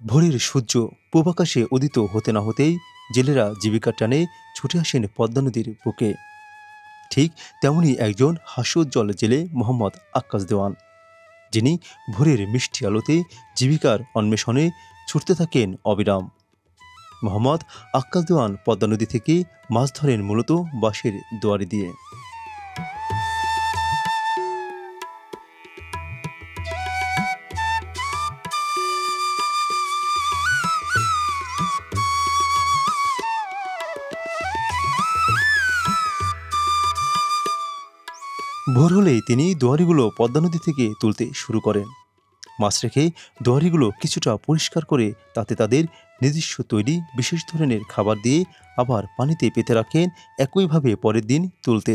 ভোরের সূর্য পূবাকাশে উদিত হতে না হতেই জেলেরা জীবিকার টানে ছুটে আসেন পদ্মা নদীর বুকে। ঠিক তেমনই একজন হাস্যোজ্জ্বল জেলে মোহাম্মদ আক্কাস দেওয়ান, যিনি ভোরের মিষ্টি আলোতে জীবিকার অন্বেষণে ছুটতে থাকেন অবিরাম। মোহাম্মদ আক্কাস দেওয়ান পদ্মা নদী থেকে মাছ ধরেন মূলত বাঁশের দুয়ারি দিয়ে। ভোর হলেই তিনি দুয়ারিগুলো পদ্মা নদী থেকে তুলতে শুরু করেন। মাছ রেখে দুয়ারিগুলো কিছুটা পরিষ্কার করে তাতে তাদের নিজস্ব তৈরি বিশেষ ধরনের খাবার দিয়ে আবার পানিতে পেতে রাখেন, একইভাবে পরের দিন তুলতে।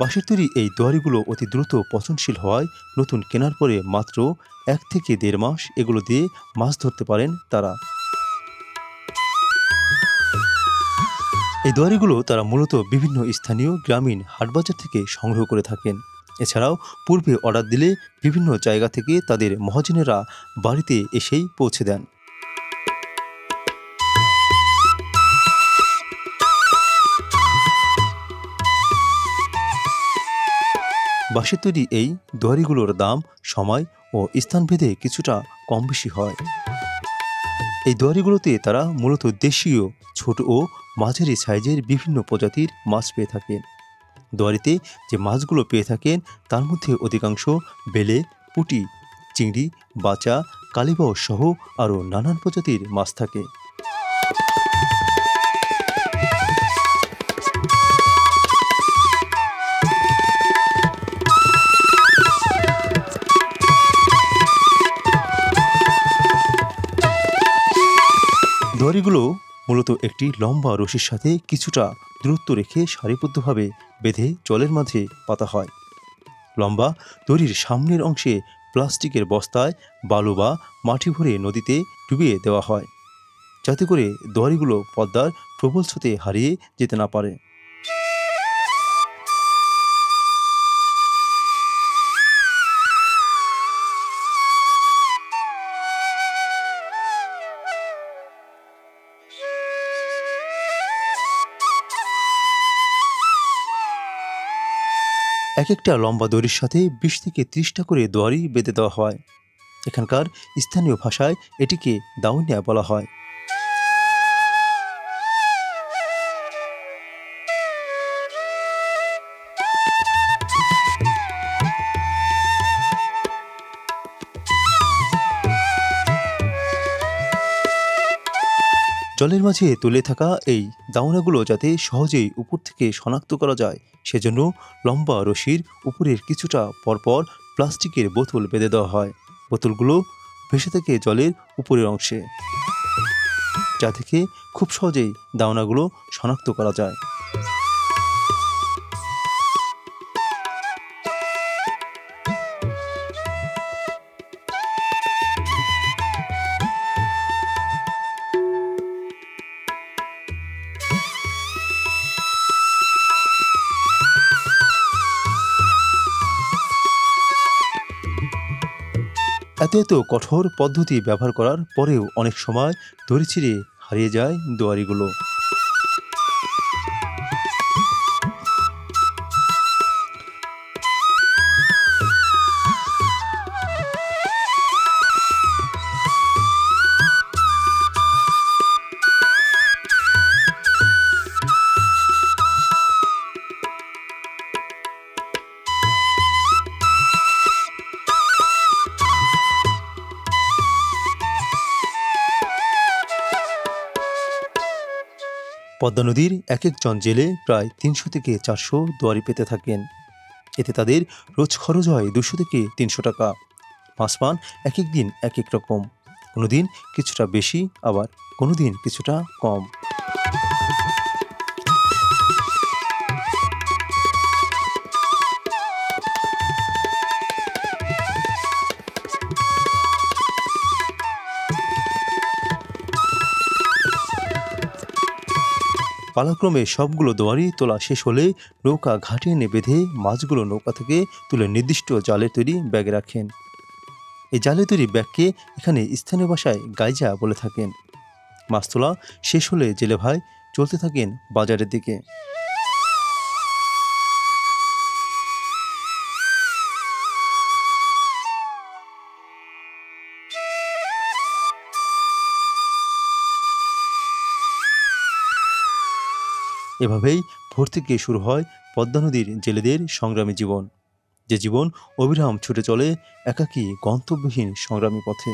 বাঁশের তৈরি এই দুয়ারিগুলো অতি দ্রুত পচনশীল হওয়ায় নতুন কেনার পরে মাত্র 1 থেকে 1.5 মাস এগুলো দিয়ে মাছ ধরতে পারেন তারা। এই দুয়ারিগুলো তারা মূলত বিভিন্ন স্থানীয় গ্রামীণ হাটবাজার থেকে সংগ্রহ করে থাকেন। এছাড়াও পূর্বে অর্ডার দিলে বিভিন্ন জায়গা থেকে তাদের মহাজনেরা বাড়িতে এসেই পৌঁছে দেন। বাঁশের তৈরি এই দুয়ারিগুলোর দাম সময় ও স্থানভেদে কিছুটা কম বেশি হয়। এই দুয়ারিগুলোতে তারা মূলত দেশীয় ছোট ও মাঝারি সাইজের বিভিন্ন প্রজাতির মাছ পেয়ে থাকেন। দুয়ারিতে যে মাছগুলো পেয়ে থাকেন তার মধ্যে অধিকাংশ বেলে, পুঁটি, চিংড়ি, বাচা, কালিবাউস সহ আরও নানান প্রজাতির মাছ থাকে। দুয়ারিগুলো মূলত একটি লম্বা রশির সাথে কিছুটা দূরত্ব রেখে সারিবদ্ধভাবে বেঁধে জলের মাঝে পাতা হয়। লম্বা দড়ির সামনের অংশে প্লাস্টিকের বস্তায় বালু বা মাটি ভরে নদীতে ডুবিয়ে দেওয়া হয়, যাতে করে দুয়ারিগুলো পদ্মার প্রবল স্রোতে হারিয়ে যেতে না পারে। এক একটা লম্বা দড়ির সাথে 20 থেকে 30টা করে দুয়ারি বেঁধে দেওয়া হয়। এখানকার স্থানীয় ভাষায় এটিকে দাউনিয়া বলা হয়। জলের মাঝে তুলে থাকা এই দাউনাগুলো যাতে সহজেই উপর থেকে শনাক্ত করা যায়, সেজন্য লম্বা রশির উপরের কিছুটা পরপর প্লাস্টিকের বোতল বেঁধে দেওয়া হয়। বোতলগুলো ভেসে থাকে জলের উপরের অংশে, যা থেকে খুব সহজেই দাউনাগুলো শনাক্ত করা যায়। এত কঠোর পদ্ধতি ব্যবহার করার পরেও অনেক সময় দড়ি ছিঁড়ে হারিয়ে যায় দুয়ারিগুলো। পদ্মা নদীর এক একজন জেলে প্রায় ৩০০ থেকে ৪০০ দুয়ারি পেতে থাকেন। এতে তাদের রোজ খরচ হয় ২০০ থেকে ৩০০ টাকা। মাছ পান এক এক দিন এক এক রকম, কোনো দিন কিছুটা বেশি, আবার কোনো দিন কিছুটা কম। পালাক্রমে সবগুলো দুয়ারি তোলা শেষ হলে নৌকা ঘাটে এনে বেঁধে মাছগুলো নৌকা থেকে তুলে নির্দিষ্ট জালে তৈরি ব্যাগে রাখেন। এই জালে তৈরি ব্যাগকে এখানে স্থানীয় ভাষায় গাইজা বলে থাকেন। মাছ তোলা শেষ হলে জেলে ভাই চলতে থাকেন বাজারের দিকে। এভাবেই ভোর থেকে শুরু হয় পদ্মা নদীর জেলেদের সংগ্রামী জীবন, যে জীবন অবিরাম ছুটে চলে একাকী গন্তব্যহীন সংগ্রামী পথে।